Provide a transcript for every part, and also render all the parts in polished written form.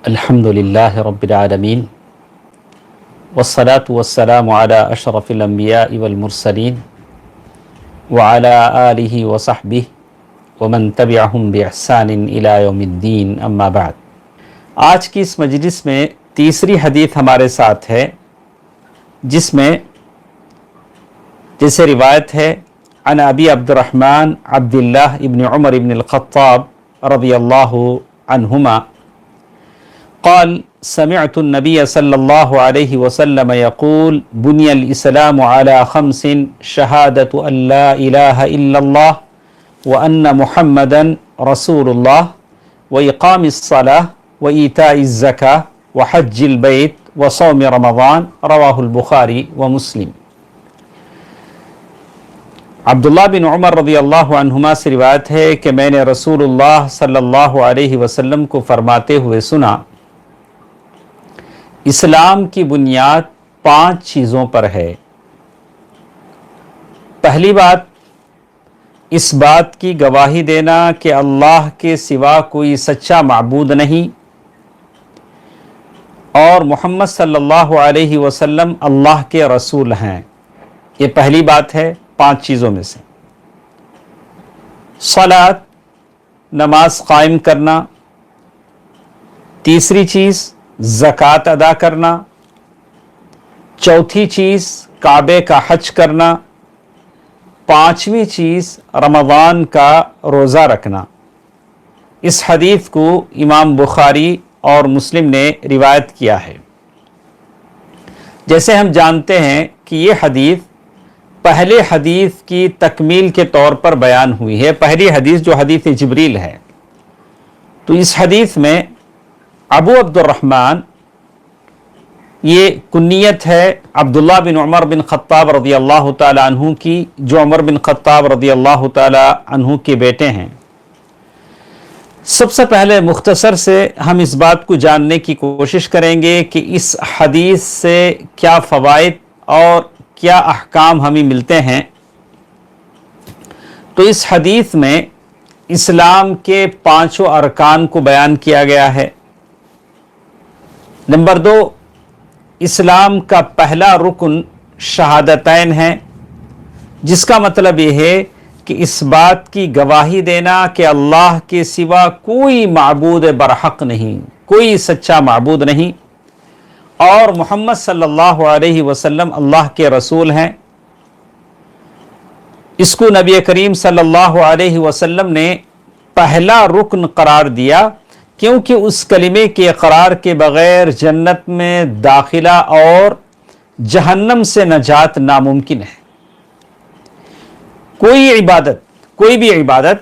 الحمدللہ رب العالمین والصلاة والسلام علی اشرف الانبیاء والمرسلین وعلی آلہ وصحبہ ومن تبعہم بإحسان الی یوم الدین اما بعد۔ آج کی اس مجلس میں تیسری حدیث ہمارے ساتھ ہے، جس میں جیسے روایت ہے عن ابی عبد الرحمن عبداللہ ابن عمر ابن الخطاب رضی اللہ عنہما قال سمعت النبي صلى الله عليه وسلم يقول بني الإسلام على خمس شهادة أن لا إله إلا الله وأن محمدا رسول الله وإقام الصلاة وإيتاء الزكاة وحج البيت وصوم رمضان رواه البخاري ومسلم۔ عبداللہ بن عمر رضی اللہ عنہما سے روایت ہے کہ میں نے رسول اللہ صلی اللہ علیہ وسلم کو فرماتے ہوئے سنا، اسلام کی بنیاد 5 چیزوں پر ہے۔ پہلی بات، اس بات کی گواہی دینا کہ اللہ کے سوا کوئی سچا معبود نہیں اور محمد صلی اللہ علیہ وسلم اللہ کے رسول ہیں۔ یہ پہلی بات ہے 5 چیزوں میں سے۔ صلاۃ، نماز قائم کرنا۔ تیسری چیز زکوٰۃ ادا کرنا۔ چوتھی چیز کعبے کا حج کرنا۔ پانچویں چیز رمضان کا روزہ رکھنا۔ اس حدیث کو امام بخاری اور مسلم نے روایت کیا ہے۔ جیسے ہم جانتے ہیں کہ یہ حدیث پہلے حدیث کی تکمیل کے طور پر بیان ہوئی ہے، پہلی حدیث جو حدیث جبریل ہے۔ تو اس حدیث میں ابو عبد الرحمن، یہ کنیت ہے عبداللہ بن عمر بن خطاب رضی اللہ تعالی عنہ کی، جو عمر بن خطاب رضی اللہ تعالی عنہ کے بیٹے ہیں۔ سب سے پہلے مختصر سے ہم اس بات کو جاننے کی کوشش کریں گے کہ اس حدیث سے کیا فوائد اور کیا احکام ہمیں ملتے ہیں۔ تو اس حدیث میں اسلام کے 5 ارکان کو بیان کیا گیا ہے۔ نمبر 2، اسلام کا پہلا رکن شہادتین ہے، جس کا مطلب یہ ہے کہ اس بات کی گواہی دینا کہ اللہ کے سوا کوئی معبود برحق نہیں، کوئی سچا معبود نہیں، اور محمد صلی اللہ علیہ وسلم اللہ کے رسول ہیں۔ اس کو نبی کریم صلی اللہ علیہ وسلم نے پہلا رکن قرار دیا، کیونکہ اس کلمے کے اقرار کے بغیر جنت میں داخلہ اور جہنم سے نجات ناممکن ہے۔ کوئی بھی عبادت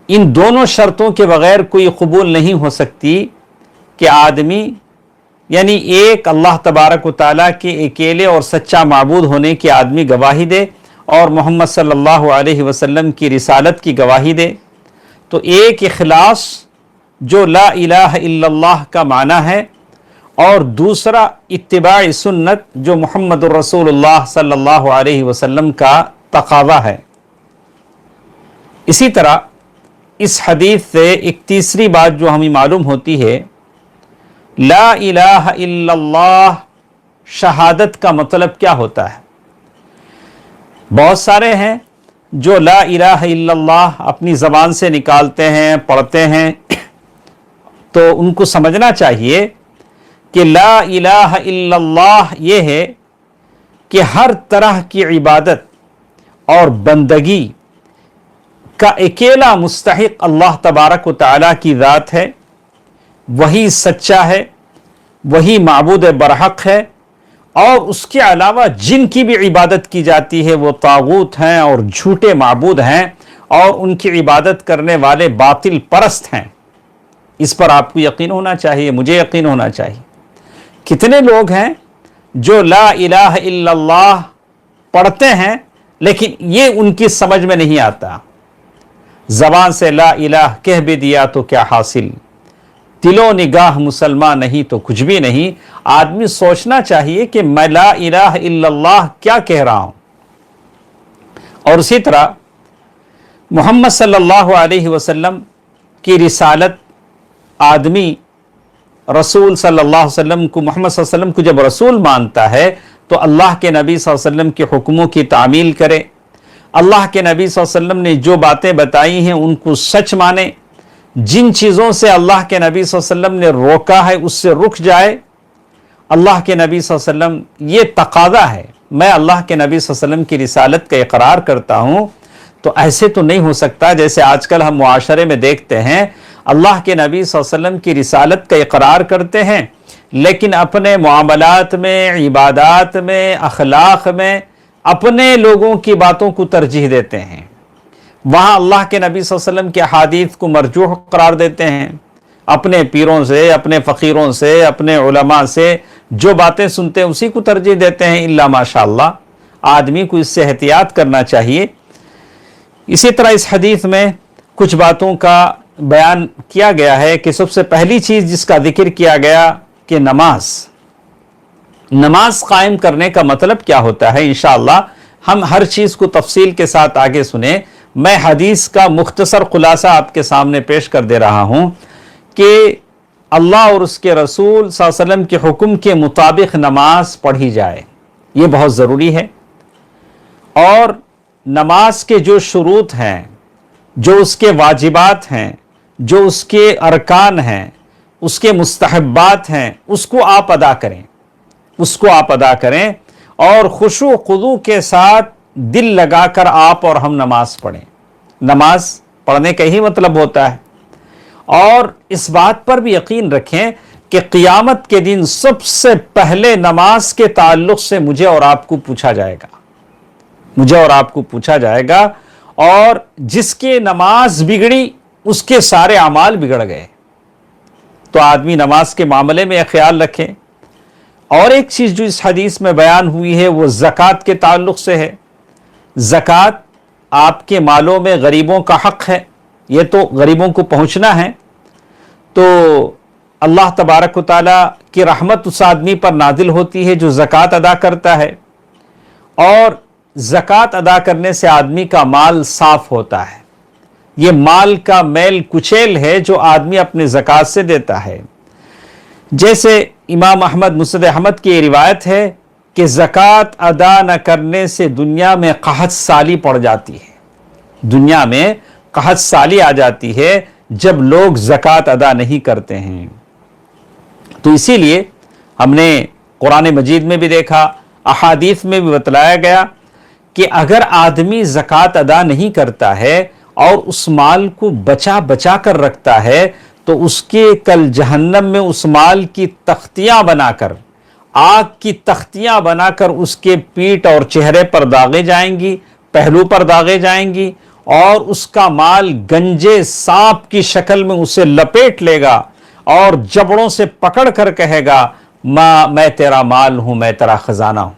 ان دونوں شرطوں کے بغیر کوئی قبول نہیں ہو سکتی کہ آدمی، یعنی ایک اللہ تبارک و تعالیٰ کے اکیلے اور سچا معبود ہونے کی آدمی گواہی دے اور محمد صلی اللہ علیہ وسلم کی رسالت کی گواہی دے۔ تو ایک اخلاص جو لا الہ الا اللہ کا معنی ہے، اور دوسرا اتباع سنت جو محمد الرسول اللہ صلی اللہ علیہ وسلم کا تقاضا ہے۔ اسی طرح اس حدیث سے ایک تیسری بات جو ہمیں معلوم ہوتی ہے، لا الہ الا اللہ شہادت کا مطلب کیا ہوتا ہے۔ بہت سارے ہیں جو لا الہ الا اللہ اپنی زبان سے نکالتے ہیں، پڑھتے ہیں، تو ان کو سمجھنا چاہیے کہ لا الہ الا اللہ یہ ہے کہ ہر طرح کی عبادت اور بندگی کا اکیلا مستحق اللہ تبارک و تعالیٰ کی ذات ہے، وہی سچا ہے، وہی معبود برحق ہے، اور اس کے علاوہ جن کی بھی عبادت کی جاتی ہے وہ طاغوت ہیں اور جھوٹے معبود ہیں، اور ان کی عبادت کرنے والے باطل پرست ہیں۔ اس پر آپ کو یقین ہونا چاہیے، مجھے یقین ہونا چاہیے۔ کتنے لوگ ہیں جو لا الہ الا اللہ پڑھتے ہیں لیکن یہ ان کی سمجھ میں نہیں آتا۔ زبان سے لا الہ کہہ بھی دیا تو کیا حاصل، دل و نگاہ مسلمان نہیں تو کچھ بھی نہیں۔ آدمی سوچنا چاہیے کہ میں لا الہ الا اللہ کیا کہہ رہا ہوں۔ اور اسی طرح محمد صلی اللہ علیہ وسلم کی رسالت آدمی رسول صلی اللہ علیہ وسلم کو، محمد صلی اللہ علیہ وسلم کو جب رسول مانتا ہے تو اللہ کے نبی صلی اللہ علیہ وسلم کے حکموں کی تعمیل کرے، اللہ کے نبی صلی اللہ علیہ وسلم نے جو باتیں بتائی ہیں ان کو سچ مانے، جن چیزوں سے اللہ کے نبی صلی اللہ علیہ وسلم نے روکا ہے اس سے رک جائے۔ اللہ کے نبی صلی اللہ علیہ وسلم، یہ تقاضا ہے، میں اللہ کے نبی صلی اللہ علیہ وسلم کی رسالت کا اقرار کرتا ہوں، تو ایسے تو نہیں ہو سکتا جیسے آج کل ہم معاشرے میں دیکھتے ہیں، اللہ کے نبی صلی اللہ علیہ وسلم کی رسالت کا اقرار کرتے ہیں لیکن اپنے معاملات میں، عبادات میں، اخلاق میں اپنے لوگوں کی باتوں کو ترجیح دیتے ہیں، وہاں اللہ کے نبی صلی اللہ علیہ وسلم کے احادیث کو مرجوح قرار دیتے ہیں، اپنے پیروں سے، اپنے فقیروں سے، اپنے علماء سے جو باتیں سنتے ہیں اسی کو ترجیح دیتے ہیں۔ الا ماشاءاللہ، آدمی کو اس سے احتیاط کرنا چاہیے۔ اسی طرح اس حدیث میں کچھ باتوں کا بیان کیا گیا ہے کہ سب سے پہلی چیز جس کا ذکر کیا گیا کہ نماز قائم کرنے کا مطلب کیا ہوتا ہے، انشاءاللہ ہم ہر چیز کو تفصیل کے ساتھ آگے سنیں۔ میں حدیث کا مختصر خلاصہ آپ کے سامنے پیش کر دے رہا ہوں کہ اللہ اور اس کے رسول صلی اللہ علیہ وسلم کے حکم کے مطابق نماز پڑھی جائے، یہ بہت ضروری ہے۔ اور نماز کے جو شروط ہیں، جو اس کے واجبات ہیں، جو اس کے ارکان ہیں، اس کے مستحبات ہیں، اس کو آپ ادا کریں اور خشوع و خضوع کے ساتھ دل لگا کر آپ اور ہم نماز پڑھیں۔ نماز پڑھنے کا ہی مطلب ہوتا ہے۔ اور اس بات پر بھی یقین رکھیں کہ قیامت کے دن سب سے پہلے نماز کے تعلق سے مجھے اور آپ کو پوچھا جائے گا، اور جس کی نماز بگڑی اس کے سارے اعمال بگڑ گئے۔ تو آدمی نماز کے معاملے میں خیال رکھے۔ اور ایک چیز جو اس حدیث میں بیان ہوئی ہے وہ زکوٰۃ کے تعلق سے ہے۔ زکوٰۃ آپ کے مالوں میں غریبوں کا حق ہے، یہ تو غریبوں کو پہنچنا ہے۔ تو اللہ تبارک و تعالیٰ کی رحمت اس آدمی پر نازل ہوتی ہے جو زکوٰۃ ادا کرتا ہے، اور زکوٰۃ ادا کرنے سے آدمی کا مال صاف ہوتا ہے۔ یہ مال کا میل کچیل ہے جو آدمی اپنے زکوٰۃ سے دیتا ہے۔ جیسے امام احمد مسند احمد کی روایت ہے کہ زکوٰۃ ادا نہ کرنے سے دنیا میں قحط سالی پڑ جاتی ہے، دنیا میں قحط سالی آ جاتی ہے جب لوگ زکوٰۃ ادا نہیں کرتے ہیں۔ تو اسی لیے ہم نے قرآن مجید میں بھی دیکھا، احادیث میں بھی بتلایا گیا کہ اگر آدمی زکوٰۃ ادا نہیں کرتا ہے اور اس مال کو بچا کر رکھتا ہے تو اس کے کل جہنم میں اس مال کی تختیاں بنا کر، آگ کی تختیاں بنا کر اس کے پیٹھ اور چہرے پر داغے جائیں گی، پہلو پر داغے جائیں گی، اور اس کا مال گنجے سانپ کی شکل میں اسے لپیٹ لے گا اور جبڑوں سے پکڑ کر کہے گا میں تیرا مال ہوں، میں تیرا خزانہ ہوں۔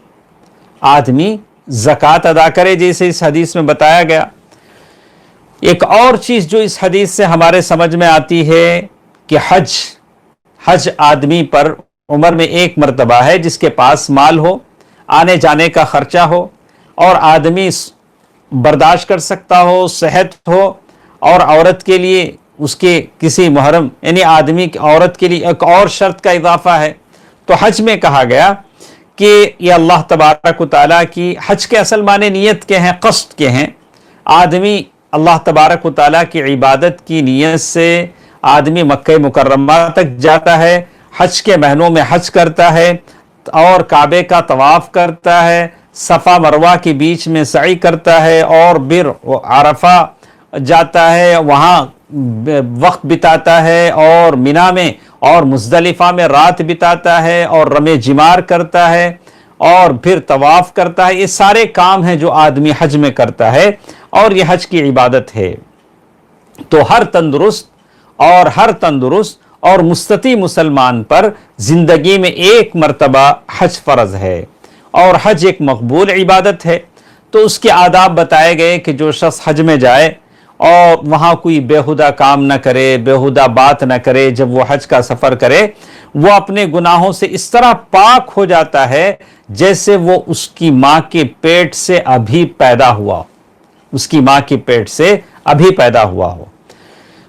آدمی زکوٰۃ ادا کرے جیسے اس حدیث میں بتایا گیا۔ ایک اور چیز جو اس حدیث سے ہمارے سمجھ میں آتی ہے کہ حج آدمی پر عمر میں ایک مرتبہ ہے، جس کے پاس مال ہو، آنے جانے کا خرچہ ہو، اور آدمی برداشت کر سکتا ہو، صحت ہو، اور عورت کے لیے اس کے کسی محرم یعنی آدمی کی عورت کے لیے ایک اور شرط کا اضافہ ہے۔ تو حج میں کہا گیا کہ یہ اللہ تبارک و تعالیٰ کی، حج کے اصل معنی نیت کے ہیں، قصد کے ہیں۔ آدمی اللہ تبارک و تعالیٰ کی عبادت کی نیت سے آدمی مکہ مکرمہ تک جاتا ہے، حج کے مہینوں میں حج کرتا ہے اور کعبے کا طواف کرتا ہے، صفا مروہ کے بیچ میں سعی کرتا ہے، اور پھر عرفہ جاتا ہے، وہاں وقت بتاتا ہے، اور مینا میں اور مزدلفہ میں رات بتاتا ہے، اور رمے جمار کرتا ہے، اور پھر طواف کرتا ہے۔ یہ سارے کام ہیں جو آدمی حج میں کرتا ہے، اور یہ حج کی عبادت ہے۔ تو ہر تندرست اور مستطیع مسلمان پر زندگی میں ایک مرتبہ حج فرض ہے، اور حج ایک مقبول عبادت ہے۔ تو اس کے آداب بتائے گئے کہ جو شخص حج میں جائے اور وہاں کوئی بیہودہ کام نہ کرے، بیہودہ بات نہ کرے، جب وہ حج کا سفر کرے وہ اپنے گناہوں سے اس طرح پاک ہو جاتا ہے جیسے وہ اس کی ماں کے پیٹ سے ابھی پیدا ہوا ہو،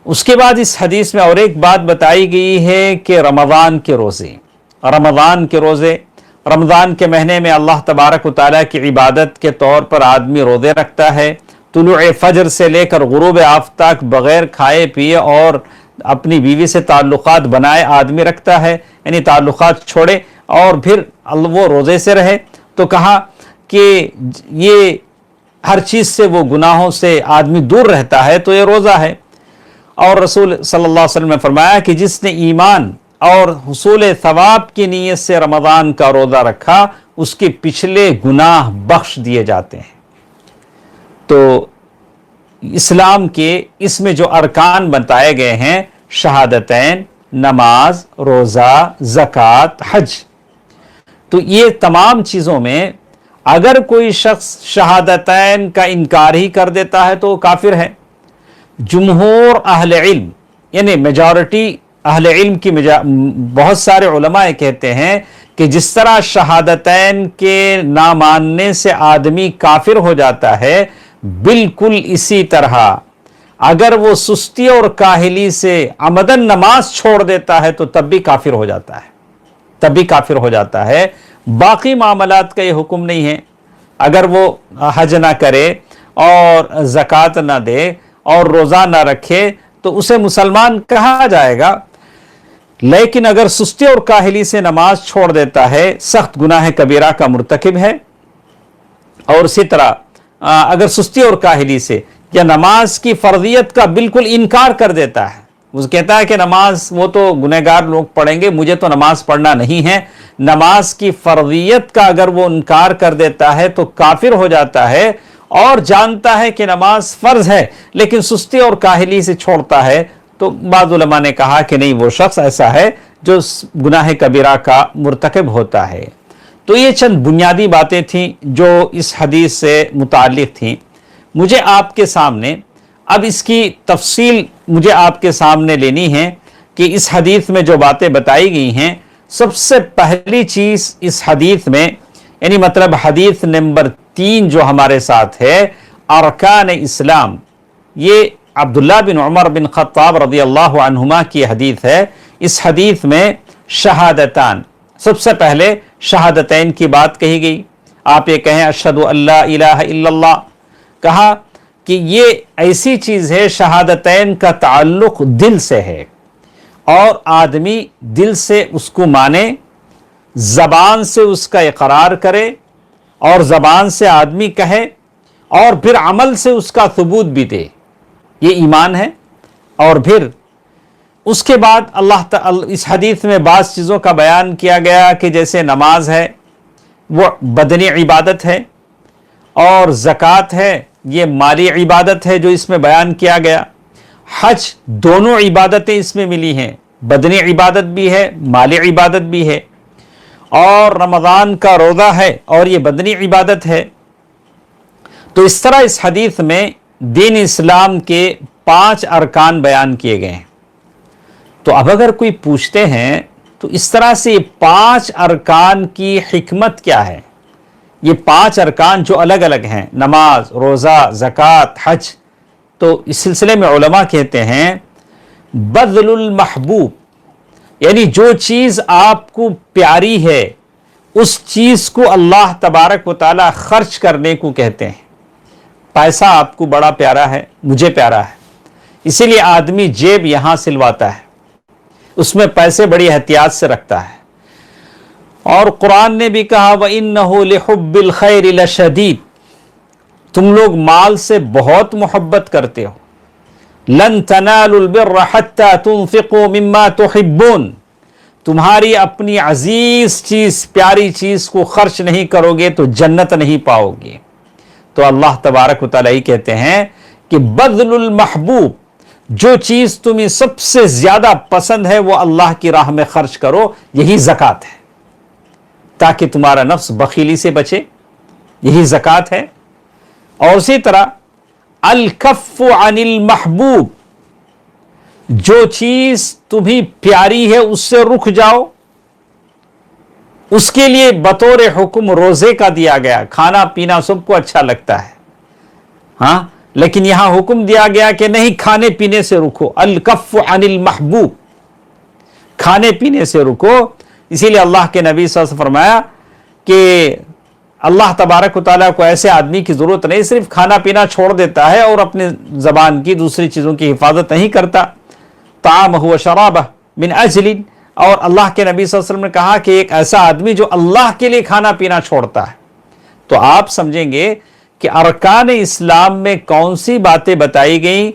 اس کے بعد اس حدیث میں اور ایک بات بتائی گئی ہے کہ رمضان کے روزے رمضان کے مہینے میں اللہ تبارک و تعالیٰ کی عبادت کے طور پر آدمی روزے رکھتا ہے، طلوع فجر سے لے کر غروب آفتاب تک بغیر کھائے پیے اور اپنی بیوی سے تعلقات بنائے آدمی رکھتا ہے، یعنی تعلقات چھوڑے اور پھر وہ روزے سے رہے۔ تو کہا کہ یہ ہر چیز سے، وہ گناہوں سے آدمی دور رہتا ہے تو یہ روزہ ہے۔ اور رسول صلی اللہ علیہ وسلم نے فرمایا کہ جس نے ایمان اور حصول ثواب کی نیت سے رمضان کا روزہ رکھا، اس کے پچھلے گناہ بخش دیے جاتے ہیں۔ تو اسلام کے اس میں جو ارکان بتائے گئے ہیں، شہادتین، نماز، روزہ، زکوٰۃ، حج، تو یہ تمام چیزوں میں اگر کوئی شخص شہادتین کا انکار ہی کر دیتا ہے تو وہ کافر ہے۔ جمہور اہل علم، یعنی میجورٹی اہل علم کی بہت سارے علماء کہتے ہیں کہ جس طرح شہادتین کے نہ ماننے سے آدمی کافر ہو جاتا ہے، بالکل اسی طرح اگر وہ سستی اور کاہلی سے عمدن نماز چھوڑ دیتا ہے تو تب بھی کافر ہو جاتا ہے، باقی معاملات کا یہ حکم نہیں ہے۔ اگر وہ حج نہ کرے اور زکوٰۃ نہ دے اور روزہ نہ رکھے تو اسے مسلمان کہا جائے گا، لیکن اگر سستی اور کاہلی سے نماز چھوڑ دیتا ہے، سخت گناہ کبیرہ کا مرتکب ہے۔ اور اسی طرح اگر سستی اور کاہلی سے یا نماز کی فرضیت کا بالکل انکار کر دیتا ہے، وہ کہتا ہے کہ نماز وہ تو گنہگار لوگ پڑھیں گے، مجھے تو نماز پڑھنا نہیں ہے، نماز کی فرضیت کا اگر وہ انکار کر دیتا ہے تو کافر ہو جاتا ہے، اور جانتا ہے کہ نماز فرض ہے لیکن سستی اور کاہلی سے چھوڑتا ہے، تو بعض علماء نے کہا کہ نہیں، وہ شخص ایسا ہے جو گناہ کبیرہ کا مرتکب ہوتا ہے۔ تو یہ چند بنیادی باتیں تھیں جو اس حدیث سے متعلق تھیں۔ مجھے آپ کے سامنے اب اس کی تفصیل مجھے آپ کے سامنے لینی ہے کہ اس حدیث میں جو باتیں بتائی گئی ہیں، سب سے پہلی چیز اس حدیث میں، یعنی مطلب حدیث نمبر 3 جو ہمارے ساتھ ہے، ارکان اسلام، یہ عبداللہ بن عمر بن خطاب رضی اللہ عنہما کی حدیث ہے۔ اس حدیث میں شہادتان، سب سے پہلے شہادتین کی بات کہی گئی۔ آپ یہ کہیں اشہد ان لا الہ الا اللہ، کہا کہ یہ ایسی چیز ہے، شہادتین کا تعلق دل سے ہے، اور آدمی دل سے اس کو مانے، زبان سے اس کا اقرار کرے، اور زبان سے آدمی کہے، اور پھر عمل سے اس کا ثبوت بھی دے، یہ ایمان ہے۔ اور پھر اس کے بعد اللہ تعالی اس حدیث میں بعض چیزوں کا بیان کیا گیا کہ جیسے نماز ہے وہ بدنی عبادت ہے، اور زکوٰۃ ہے یہ مالی عبادت ہے جو اس میں بیان کیا گیا، حج، دونوں عبادتیں اس میں ملی ہیں، بدنی عبادت بھی ہے، مالی عبادت بھی ہے، اور رمضان کا روزہ ہے اور یہ بدنی عبادت ہے۔ تو اس طرح اس حدیث میں دین اسلام کے 5 ارکان بیان کیے گئے ہیں۔ تو اب اگر کوئی پوچھتے ہیں تو اس طرح سے یہ 5 ارکان کی حکمت کیا ہے؟ یہ 5 ارکان جو الگ الگ ہیں، نماز، روزہ، زکوٰۃ، حج، تو اس سلسلے میں علماء کہتے ہیں بذل المحبوب، یعنی جو چیز آپ کو پیاری ہے اس چیز کو اللہ تبارک و تعالی خرچ کرنے کو کہتے ہیں۔ پیسہ آپ کو بڑا پیارا ہے، مجھے پیارا ہے، اسی لیے آدمی جیب یہاں سلواتا ہے، اس میں پیسے بڑی احتیاط سے رکھتا ہے۔ اور قرآن نے بھی کہا وَإِنَّهُ لِحُبِّ الْخَيْرِ لَشَدِيدٌ، تم لوگ مال سے بہت محبت کرتے ہو۔ لَن تَنَالُوا الْبِرَّ حَتَّى تُنْفِقُوا مِمَّا تُحِبُّونَ، تمہاری اپنی عزیز چیز، پیاری چیز کو خرچ نہیں کرو گے تو جنت نہیں پاؤ گے۔ تو اللہ تبارک و تعالیٰ کہتے ہیں کہ بذل المحبوب، جو چیز تمہیں سب سے زیادہ پسند ہے وہ اللہ کی راہ میں خرچ کرو، یہی زکوٰۃ ہے، تاکہ تمہارا نفس بخیلی سے بچے، یہی زکوٰۃ ہے۔ اور اسی طرح الکف عن المحبوب، جو چیز تمہیں پیاری ہے اس سے رک جاؤ، اس کے لیے بطور حکم روزے کا دیا گیا، کھانا پینا سب کو اچھا لگتا ہے، ہاں، لیکن یہاں حکم دیا گیا کہ نہیں، کھانے پینے سے رکو، الکف عن المحبوب، کھانے پینے سے رکو۔ اسی لیے اللہ کے نبی صلی اللہ علیہ وسلم فرمایا کہ اللہ تبارک و تعالیٰ کو ایسے آدمی کی ضرورت نہیں صرف کھانا پینا چھوڑ دیتا ہے اور اپنے زبان کی دوسری چیزوں کی حفاظت نہیں کرتا، طعامہ و شرابہ من اجل، اور اللہ کے نبی صلی اللہ علیہ وسلم نے کہا کہ ایک ایسا آدمی جو اللہ کے لیے کھانا پینا چھوڑتا ہے۔ تو آپ سمجھیں گے کہ ارکان اسلام میں کون سی باتیں بتائی گئیں،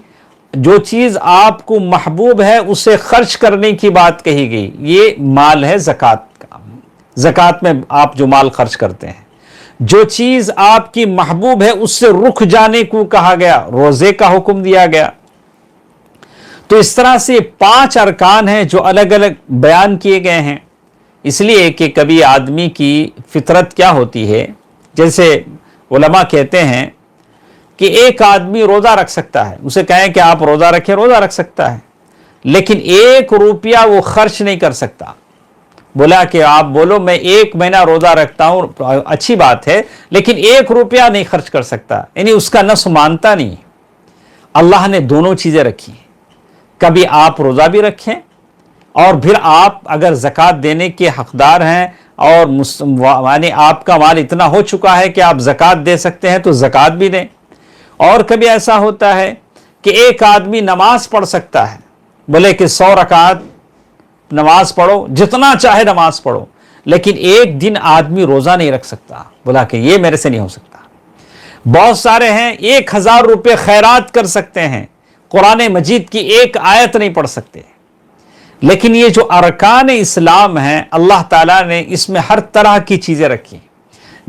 جو چیز آپ کو محبوب ہے اسے خرچ کرنے کی بات کہی گئی۔ یہ مال ہے زکوٰۃ کا، زکوٰۃ میں آپ جو مال خرچ کرتے ہیں۔ جو چیز آپ کی محبوب ہے اس سے رک جانے کو کہا گیا، روزے کا حکم دیا گیا۔ تو اس طرح سے 5 ارکان ہیں جو الگ الگ بیان کیے گئے ہیں، اس لیے کہ کبھی آدمی کی فطرت کیا ہوتی ہے، جیسے علماء کہتے ہیں کہ ایک آدمی روزہ رکھ سکتا ہے، اسے کہیں کہ آپ روزہ رکھیں، روزہ رکھ سکتا ہے، لیکن 1 روپیہ وہ خرچ نہیں کر سکتا۔ بولا کہ آپ بولو میں 1 مہینہ روزہ رکھتا ہوں، اچھی بات ہے، لیکن 1 روپیہ نہیں خرچ کر سکتا، یعنی اس کا نفس مانتا نہیں۔ اللہ نے دونوں چیزیں رکھی ہیں، کبھی آپ روزہ بھی رکھیں اور پھر آپ اگر زکوٰۃ دینے کے حقدار ہیں اور یعنی آپ کا مال اتنا ہو چکا ہے کہ آپ زکوٰۃ دے سکتے ہیں تو زکوٰۃ بھی دیں۔ اور کبھی ایسا ہوتا ہے کہ ایک آدمی نماز پڑھ سکتا ہے، بولے کہ 100 رکعت نماز پڑھو، جتنا چاہے نماز پڑھو، لیکن ایک دن آدمی روزہ نہیں رکھ سکتا، بولا کہ یہ میرے سے نہیں ہو سکتا۔ بہت سارے ہیں 1000 روپے خیرات کر سکتے ہیں، قرآن مجید کی 1 آیت نہیں پڑھ سکتے، لیکن یہ جو ارکان اسلام ہیں اللہ تعالیٰ نے اس میں ہر طرح کی چیزیں رکھی،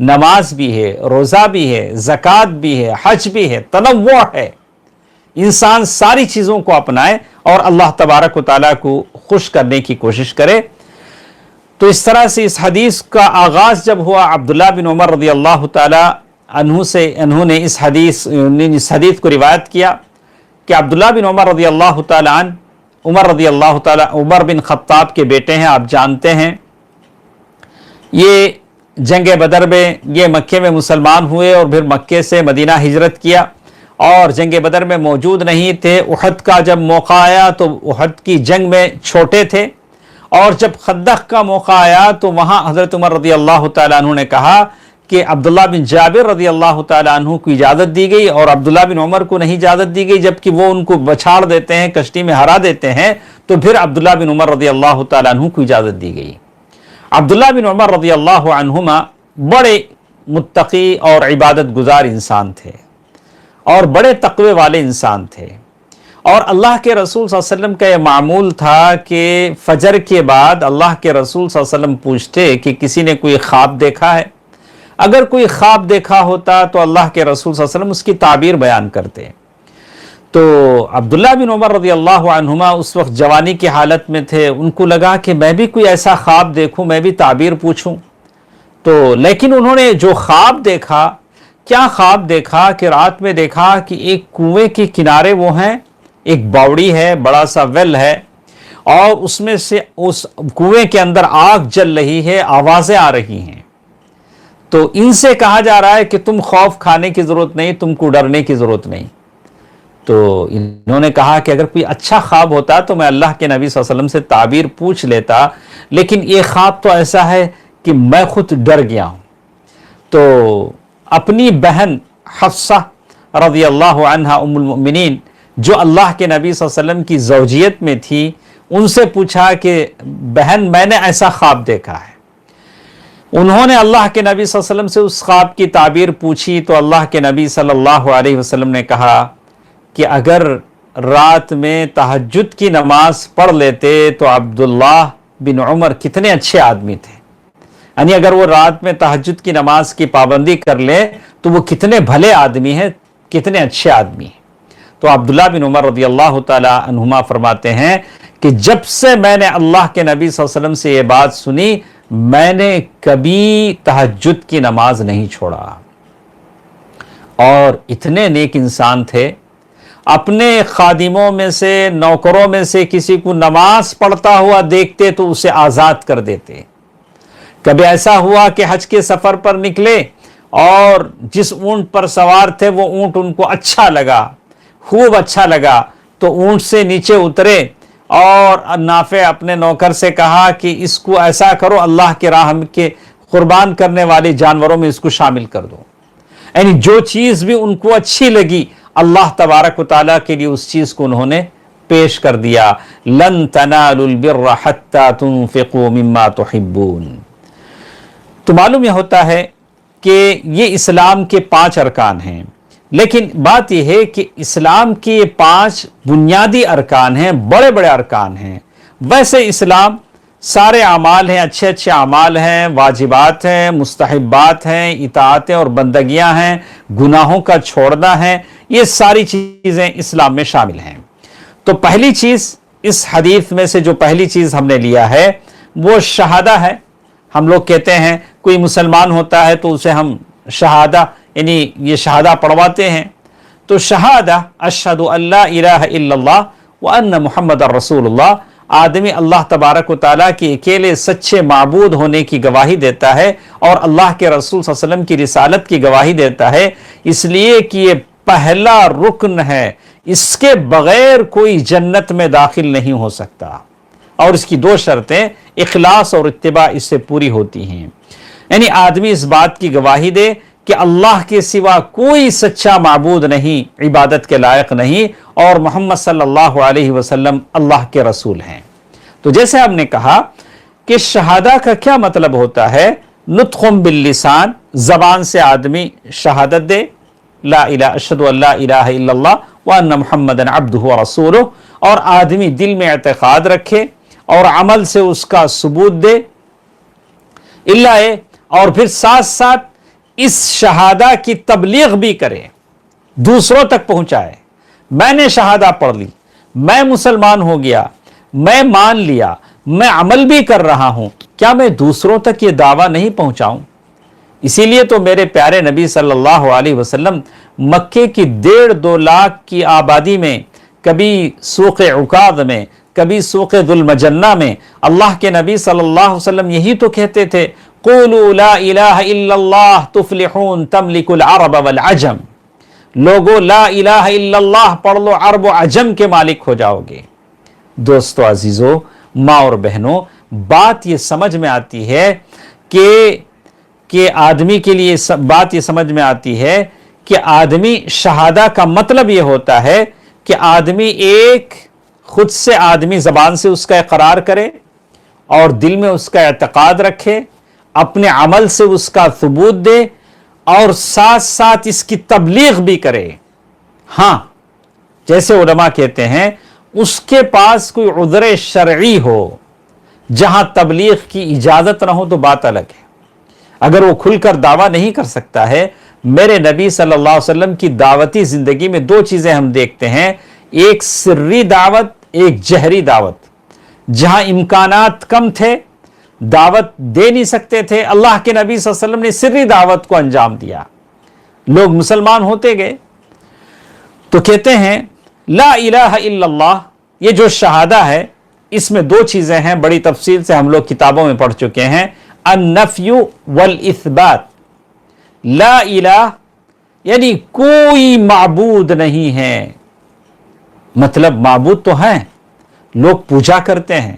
نماز بھی ہے، روزہ بھی ہے، زکوٰۃ بھی ہے، حج بھی ہے، تنوع ہے۔ انسان ساری چیزوں کو اپنائے اور اللہ تبارک و تعالیٰ کو خوش کرنے کی کوشش کرے۔ تو اس طرح سے اس حدیث کا آغاز جب ہوا عبداللہ بن عمر رضی اللہ تعالیٰ عنہ سے، انہوں نے اس حدیث کو روایت کیا کہ عبداللہ بن عمر رضی اللہ تعالیٰ عنہ، عمر رضی اللہ تعالیٰ عمر بن خطاب کے بیٹے ہیں، آپ جانتے ہیں، یہ جنگ بدر میں یہ مکے میں مسلمان ہوئے اور پھر مکے سے مدینہ ہجرت کیا اور جنگ بدر میں موجود نہیں تھے۔ احد کا جب موقع آیا تو احد کی جنگ میں چھوٹے تھے، اور جب خندق کا موقع آیا تو وہاں حضرت عمر رضی اللہ تعالیٰ عنہ نے کہا کہ عبداللہ بن جابر رضی اللہ تعالیٰ عنہ کو اجازت دی گئی اور عبداللہ بن عمر کو نہیں اجازت دی گئی، جبکہ وہ ان کو بچھاڑ دیتے ہیں، کشتی میں ہرا دیتے ہیں، تو پھر عبداللہ بن عمر رضی اللہ تعالیٰ عنہ کو اجازت دی گئی۔ عبداللہ بن عمر رضی اللہ عنہما بڑے متقی اور عبادت گزار انسان تھے اور بڑے تقوی والے انسان تھے، اور اللہ کے رسول صلی اللہ علیہ وسلم کا یہ معمول تھا کہ فجر کے بعد اللہ کے رسول صلی اللہ علیہ وسلم پوچھتے کہ کسی نے کوئی خواب دیکھا ہے؟ اگر کوئی خواب دیکھا ہوتا تو اللہ کے رسول صلی اللہ علیہ وسلم اس کی تعبیر بیان کرتے۔ تو عبداللہ بن عمر رضی اللہ عنہما اس وقت جوانی کی حالت میں تھے، ان کو لگا کہ میں بھی کوئی ایسا خواب دیکھوں، میں بھی تعبیر پوچھوں۔ تو لیکن انہوں نے جو خواب دیکھا، کیا خواب دیکھا کہ رات میں دیکھا کہ ایک کنویں کے کنارے وہ ہیں، ایک باوڑی ہے، بڑا سا ویل ہے، اور اس میں سے اس کنویں کے اندر آگ جل رہی ہے، آوازیں آ رہی ہیں۔ تو ان سے کہا جا رہا ہے کہ تم خوف کھانے کی ضرورت نہیں، تم کو ڈرنے کی ضرورت نہیں۔ تو انہوں نے کہا کہ اگر کوئی اچھا خواب ہوتا تو میں اللہ کے نبی صلی اللہ علیہ وسلم سے تعبیر پوچھ لیتا، لیکن یہ خواب تو ایسا ہے کہ میں خود ڈر گیا ہوں۔ تو اپنی بہن حفصہ رضی اللہ عنہا ام المؤمنین، جو اللہ کے نبی صلی اللہ علیہ وسلم کی زوجیت میں تھی، ان سے پوچھا کہ بہن میں نے ایسا خواب دیکھا ہے۔ انہوں نے اللہ کے نبی صلی اللہ علیہ وسلم سے اس خواب کی تعبیر پوچھی تو اللہ کے نبی صلی اللہ علیہ وسلم نے کہا کہ اگر رات میں تہجد کی نماز پڑھ لیتے تو عبداللہ بن عمر کتنے اچھے آدمی تھے، یعنی اگر وہ رات میں تہجد کی نماز کی پابندی کر لے تو وہ کتنے بھلے آدمی ہیں، کتنے اچھے آدمی ہیں۔ تو عبداللہ بن عمر رضی اللہ تعالی عنہما فرماتے ہیں کہ جب سے میں نے اللہ کے نبی صلی اللہ علیہ وسلم سے یہ بات سنی، میں نے کبھی تہجد کی نماز نہیں چھوڑا۔ اور اتنے نیک انسان تھے، اپنے خادموں میں سے، نوکروں میں سے کسی کو نماز پڑھتا ہوا دیکھتے تو اسے آزاد کر دیتے۔ کبھی ایسا ہوا کہ حج کے سفر پر نکلے اور جس اونٹ پر سوار تھے وہ اونٹ ان کو اچھا لگا، خوب اچھا لگا، تو اونٹ سے نیچے اترے اور نافع اپنے نوکر سے کہا کہ اس کو ایسا کرو، اللہ کے راہ کے قربان کرنے والے جانوروں میں اس کو شامل کر دو۔ یعنی جو چیز بھی ان کو اچھی لگی اللہ تبارک و تعالیٰ کے لیے اس چیز کو انہوں نے پیش کر دیا۔ لن تنالوا البر حتى تنفقوا مما تحبون۔ تو معلوم یہ ہوتا ہے کہ یہ اسلام کے 5 ارکان ہیں، لیکن بات یہ ہے کہ اسلام کے یہ 5 بنیادی ارکان ہیں، بڑے بڑے ارکان ہیں۔ ویسے اسلام سارے اعمال ہیں، اچھے اچھے اعمال ہیں، واجبات ہیں، مستحبات ہیں، اطاعتیں اور بندگیاں ہیں، گناہوں کا چھوڑنا ہے، یہ ساری چیزیں اسلام میں شامل ہیں۔ تو پہلی چیز اس حدیث میں سے جو پہلی چیز ہم نے لیا ہے وہ شہادہ ہے۔ ہم لوگ کہتے ہیں کوئی مسلمان ہوتا ہے تو اسے ہم شہادہ یعنی یہ شہادہ پڑھواتے ہیں۔ تو شہادہ اشہد ان لا الہ الا اللہ وان محمد رسول اللہ، آدمی اللہ تبارک و تعالیٰ کے اکیلے سچے معبود ہونے کی گواہی دیتا ہے اور اللہ کے رسول صلی اللہ علیہ وسلم کی رسالت کی گواہی دیتا ہے، اس لیے کہ یہ پہلا رکن ہے، اس کے بغیر کوئی جنت میں داخل نہیں ہو سکتا، اور اس کی 2 شرطیں اخلاص اور اتباع اس سے پوری ہوتی ہیں۔ یعنی آدمی اس بات کی گواہی دے کہ اللہ کے سوا کوئی سچا معبود نہیں، عبادت کے لائق نہیں، اور محمد صلی اللہ علیہ وسلم اللہ کے رسول ہیں۔ تو جیسے ہم نے کہا کہ شہادہ کا کیا مطلب ہوتا ہے؟ نطق باللسان، زبان سے آدمی شہادت دے، لا الہ اشہد ان لا الہ الا اللہ وان محمد عبدہ ورسولہ، اور آدمی دل میں اعتقاد رکھے اور عمل سے اس کا ثبوت دے، اور پھر ساتھ ساتھ اس شہادہ کی تبلیغ بھی کرے، دوسروں تک پہنچائے۔ میں نے شہادہ پڑھ لی، میں مسلمان ہو گیا، میں مان لیا، میں عمل بھی کر رہا ہوں، کیا میں دوسروں تک یہ دعویٰ نہیں پہنچاؤں؟ اسی لیے تو میرے پیارے نبی صلی اللہ علیہ وسلم مکے کی 1.5-2 لاکھ کی آبادی میں، کبھی سوق عکاظ میں، کبھی سوق ذو المجنہ میں، اللہ کے نبی صلی اللہ علیہ وسلم یہی تو کہتے تھے، قولوا لا الہ الا اللہ تفلحون تملک العرب والعجم، لوگو لا الہ الا اللہ پڑھ لو، عرب و عجم کے مالک ہو جاؤ گے۔ دوستو عزیزو، ماں اور بہنوں، بات یہ سمجھ میں آتی ہے کہ آدمی کے لیے بات یہ سمجھ میں آتی ہے کہ آدمی شہادہ کا مطلب یہ ہوتا ہے کہ آدمی خود سے آدمی زبان سے اس کا اقرار کرے اور دل میں اس کا اعتقاد رکھے، اپنے عمل سے اس کا ثبوت دے، اور ساتھ ساتھ اس کی تبلیغ بھی کرے۔ ہاں، جیسے علماء کہتے ہیں اس کے پاس کوئی عذر شرعی ہو جہاں تبلیغ کی اجازت نہ ہو تو بات الگ ہے۔ اگر وہ کھل کر دعویٰ نہیں کر سکتا ہے، میرے نبی صلی اللہ علیہ وسلم کی دعوتی زندگی میں 2 چیزیں ہم دیکھتے ہیں، ایک سری دعوت، ایک جہری دعوت۔ جہاں امکانات کم تھے، دعوت دے نہیں سکتے تھے، اللہ کے نبی صلی اللہ علیہ وسلم نے سری دعوت کو انجام دیا، لوگ مسلمان ہوتے گئے۔ تو کہتے ہیں لا الہ الا اللہ، یہ جو شہادہ ہے اس میں 2 چیزیں ہیں، بڑی تفصیل سے ہم لوگ کتابوں میں پڑھ چکے ہیں، النفی والاثبات۔ لا الہ یعنی کوئی معبود نہیں ہے، مطلب معبود تو ہیں، لوگ پوجا کرتے ہیں،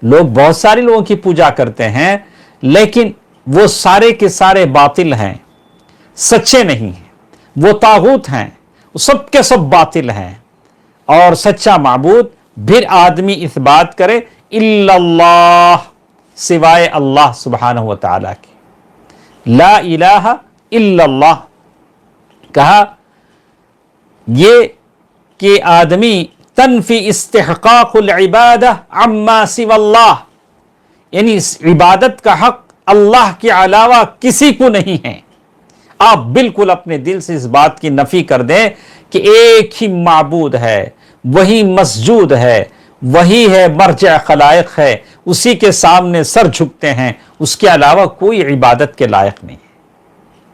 لوگ بہت سارے لوگوں کی پوجا کرتے ہیں، لیکن وہ سارے کے سارے باطل ہیں، سچے نہیں ہیں، وہ طاغوت ہیں، وہ سب کے سب باطل ہیں۔ اور سچا معبود پھر آدمی اس بات کرے الا اللہ، سوائے اللہ سبحانہ و تعالی کے، لا الہ الا اللہ۔ کہا یہ کہ آدمی تنفی استحقاق العبادہ عما سوى اللہ، یعنی اس عبادت کا حق اللہ کے علاوہ کسی کو نہیں ہے۔ آپ بالکل اپنے دل سے اس بات کی نفی کر دیں کہ ایک ہی معبود ہے، وہی مسجود ہے، وہی ہے مرجع خلائق ہے، اسی کے سامنے سر جھکتے ہیں، اس کے علاوہ کوئی عبادت کے لائق نہیں ہے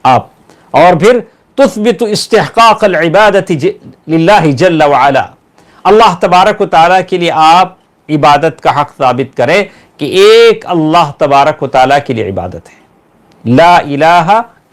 آپ۔ اور پھر تثبت استحقاق العبادت للہ جل وعلا، اللہ تبارک و تعالیٰ کے لیے آپ عبادت کا حق ثابت کریں کہ ایک اللہ تبارک و تعالیٰ کے لیے عبادت ہے، لا الہ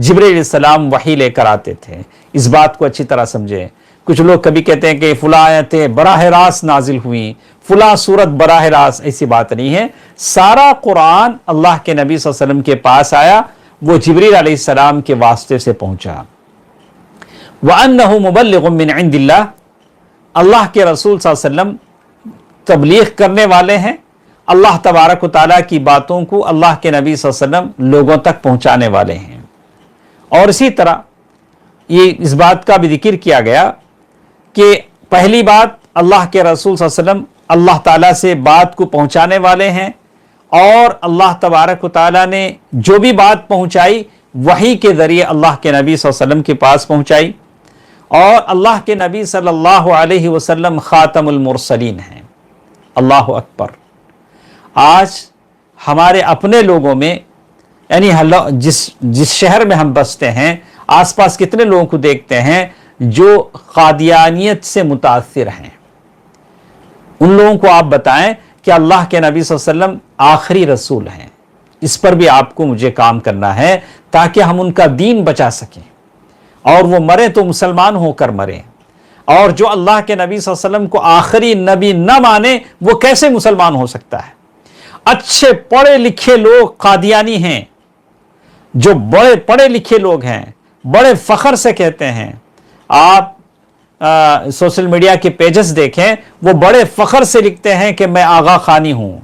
جبریل علیہ السلام وحی لے کر آتے تھے. اس بات کو اچھی طرح سمجھیں. کچھ لوگ کبھی کہتے ہیں کہ فلاں آیتیں براہ راست نازل ہوئیں، فلاں سورت براہ راست. ایسی بات نہیں ہے. سارا قرآن اللہ کے نبی صلی اللہ علیہ وسلم کے پاس آیا، وہ جبریل علیہ السلام کے واسطے سے پہنچا. وَأَنَّهُ مُبَلِّغٌ مِّنْ عِنْدِ اللَّهِ، اللہ کے رسول صلی اللہ علیہ وسلم تبلیغ کرنے والے ہیں، اللہ تبارک و تعالیٰ کی باتوں کو اللہ کے نبی صلی اللہ علیہ وسلم لوگوں تک پہنچانے والے ہیں. اور اسی طرح یہ اس بات کا بھی ذکر کیا گیا کہ پہلی بات اللہ کے رسول صلی اللہ علیہ وسلم اللہ تعالیٰ سے بات کو پہنچانے والے ہیں، اور اللہ تبارک و تعالیٰ نے جو بھی بات پہنچائی وحی کے ذریعے اللہ کے نبی صلی اللہ علیہ وسلم کے پاس پہنچائی. اور اللہ کے نبی صلی اللہ علیہ وسلم خاتم المرسلین ہیں. اللہ اکبر. آج ہمارے اپنے لوگوں میں، یعنی جس شہر میں ہم بستے ہیں، آس پاس کتنے لوگوں کو دیکھتے ہیں جو قادیانیت سے متاثر ہیں. ان لوگوں کو آپ بتائیں کہ اللہ کے نبی صلی اللہ علیہ وسلم آخری رسول ہیں. اس پر بھی آپ کو مجھے کام کرنا ہے تاکہ ہم ان کا دین بچا سکیں، اور وہ مرے تو مسلمان ہو کر مرے. اور جو اللہ کے نبی صلی اللہ علیہ وسلم کو آخری نبی نہ مانے وہ کیسے مسلمان ہو سکتا ہے؟ اچھے پڑھے لکھے لوگ قادیانی ہیں، جو بڑے پڑھے لکھے لوگ ہیں، بڑے فخر سے کہتے ہیں. آپ سوشل میڈیا کے پیجز دیکھیں، وہ بڑے فخر سے لکھتے ہیں کہ میں آغا خانی ہوں،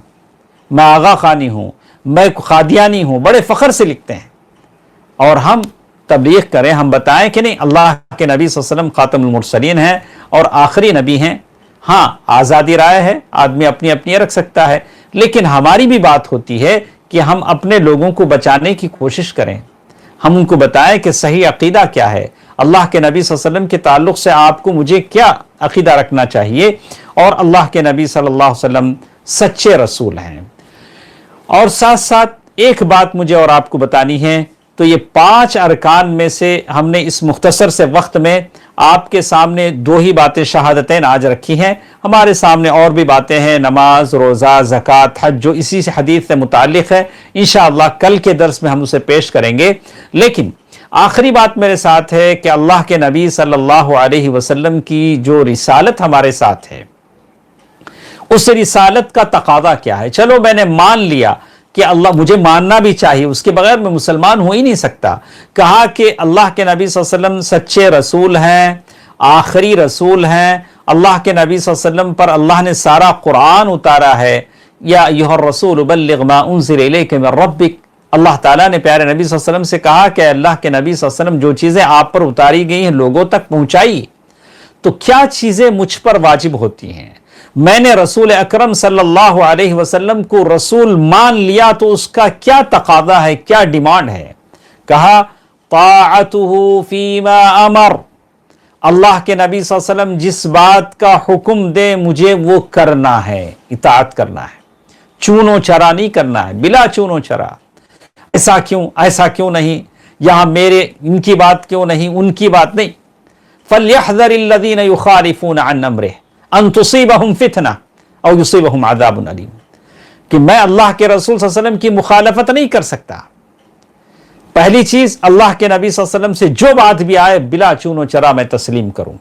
میں آغا خانی ہوں، میں قادیانی ہوں. بڑے فخر سے لکھتے ہیں. اور ہم تبلیغ کریں، ہم بتائیں کہ نہیں، اللہ کے نبی صلی اللہ علیہ وسلم خاتم المرسلین ہیں اور آخری نبی ہیں. ہاں، آزادی رائے ہے، آدمی اپنی اپنی رکھ سکتا ہے، لیکن ہماری بھی بات ہوتی ہے کہ ہم اپنے لوگوں کو بچانے کی کوشش کریں. ہم ان کو بتائیں کہ صحیح عقیدہ کیا ہے، اللہ کے نبی صلی اللہ علیہ وسلم کے تعلق سے آپ کو مجھے کیا عقیدہ رکھنا چاہیے، اور اللہ کے نبی صلی اللہ علیہ وسلم سچے رسول ہیں. اور ساتھ ساتھ ایک بات مجھے اور آپ کو بتانی ہے. تو یہ 5 ارکان میں سے ہم نے اس مختصر سے وقت میں آپ کے سامنے 2 ہی باتیں شہادتین آج رکھی ہیں. ہمارے سامنے اور بھی باتیں ہیں، نماز، روزہ، زکوٰۃ، حج، جو اسی سے حدیث سے متعلق ہے. انشاءاللہ کل کے درس میں ہم اسے پیش کریں گے. لیکن آخری بات میرے ساتھ ہے کہ اللہ کے نبی صلی اللہ علیہ وسلم کی جو رسالت ہمارے ساتھ ہے، اس رسالت کا تقاضا کیا ہے. چلو میں نے مان لیا کہ اللہ مجھے ماننا بھی چاہیے، اس کے بغیر میں مسلمان ہو ہی نہیں سکتا. کہا کہ اللہ کے نبی صلی اللہ علیہ وسلم سچے رسول ہیں، آخری رسول ہیں. اللہ کے نبی صلی اللہ علیہ وسلم پر اللہ نے سارا قرآن اتارا ہے. یا ایھا الرسول بلغ ما انزل الیک من ربک. اللہ تعالیٰ نے پیارے نبی صلی اللہ علیہ وسلم سے کہا کہ اللہ کے نبی صلی اللہ علیہ وسلم جو چیزیں آپ پر اتاری گئی ہیں لوگوں تک پہنچائی. تو کیا چیزیں مجھ پر واجب ہوتی ہیں؟ میں نے رسول اکرم صلی اللہ علیہ وسلم کو رسول مان لیا تو اس کا کیا تقاضا ہے، کیا ڈیمانڈ ہے؟ کہا طاعتہ فیما امر. اللہ کے نبی صلی اللہ علیہ وسلم جس بات کا حکم دے مجھے وہ کرنا ہے، اطاعت کرنا ہے. چونو چرا نہیں کرنا ہے، بلا چونو چرا. ایسا کیوں، ایسا کیوں نہیں، یہاں میرے ان کی بات کیوں نہیں، ان کی بات نہیں. فَلْيَحْذَرِ الَّذِينَ يُخَالِفُونَ عَنْ أَمْرِهِ ان تصیبہم فتنہ او یصیبہم عذاب علیم. کہ میں اللہ کے رسول صلی اللہ علیہ وسلم کی مخالفت نہیں کر سکتا. پہلی چیز، اللہ کے نبی صلی اللہ علیہ وسلم سے جو بات بھی آئے بلا چون و چرا میں تسلیم کروں.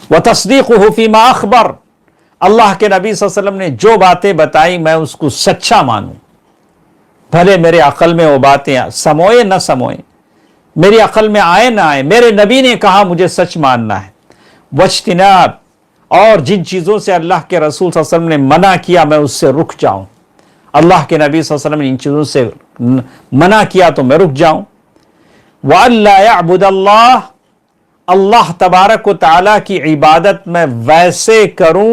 وتصدیقہ فیما اخبر. اللہ کے نبی صلی اللہ علیہ وسلم نے جو باتیں بتائی میں اس کو سچا مانوں، بھلے میرے عقل میں وہ باتیں سموئے نہ سموئے، میری عقل میں آئے نہ آئے، میرے نبی نے کہا مجھے سچ ماننا ہے. واجتناب، اور جن چیزوں سے اللہ کے رسول صلی اللہ علیہ وسلم نے منع کیا میں اس سے رک جاؤں. اللہ کے نبی صلی اللہ علیہ وسلم نے ان چیزوں سے منع کیا تو میں رک جاؤں. وَأَلَّا يَعْبُدَ اللَّهِ. اللہ تبارک و تعالیٰ کی عبادت میں ویسے کروں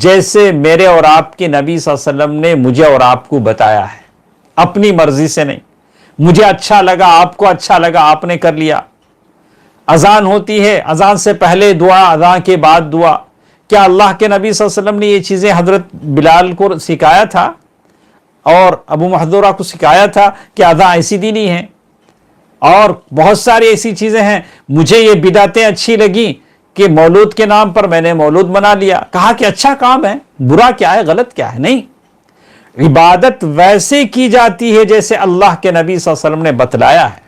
جیسے میرے اور آپ کے نبی صلی اللہ علیہ وسلم نے مجھے اور آپ کو بتایا ہے، اپنی مرضی سے نہیں. مجھے اچھا لگا، آپ کو اچھا لگا، آپ نے کر لیا. اذان ہوتی ہے، اذان سے پہلے دعا، اذان کے بعد دعا. کیا اللہ کے نبی صلی اللہ علیہ وسلم نے یہ چیزیں حضرت بلال کو سکھایا تھا اور ابو محذورہ کو سکھایا تھا کہ اذان ایسی دینی ہے؟ اور بہت ساری ایسی چیزیں ہیں. مجھے یہ بدعتیں اچھی لگیں کہ مولود کے نام پر میں نے مولود بنا لیا. کہا کہ اچھا کام ہے، برا کیا ہے، غلط کیا ہے؟ نہیں، عبادت ویسے کی جاتی ہے جیسے اللہ کے نبی صلی اللہ علیہ وسلم نے بتلایا ہے.